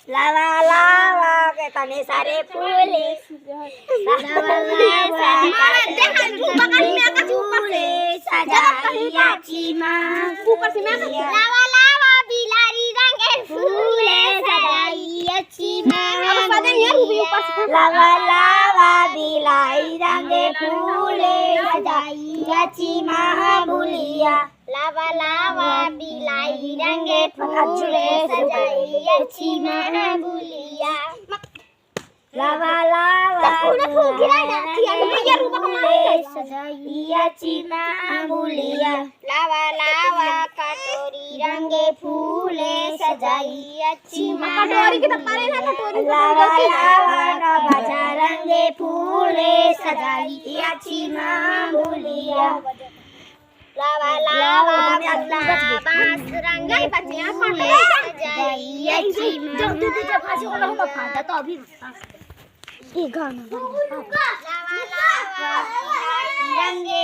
लावा लावा के तने सारे फूले लावा लावा देखा ऊपर में का ऊपर से सजाइया चीमा ऊपर से मैं लावा लावा बिलारी रंगे फूले सजाइया चीमा अब पता नहीं रूबी ऊपर से लावा लावा बिलाई रंगे फूले सजाइया चीमा बुलिया लावा लावा बिलाई रंगे फूले सजाइया चीमा बुलिया लावा लावा फूल गिराया किया भैया रूपा कमाए सजाइया चीमा बुलिया लावा लावा कटोरी रंगे फूले सजाइया चीमा कटोरी के पारे ना कटोरी लावा लावा ना बाजा रंगे फूले सजाइया चीमा बुलिया लावा लावा बांस रंगे बतिया फूले सजाइया चीमा जब फांसी वाला हम फाटा तो अभी ये गाना लावा लावा रंगे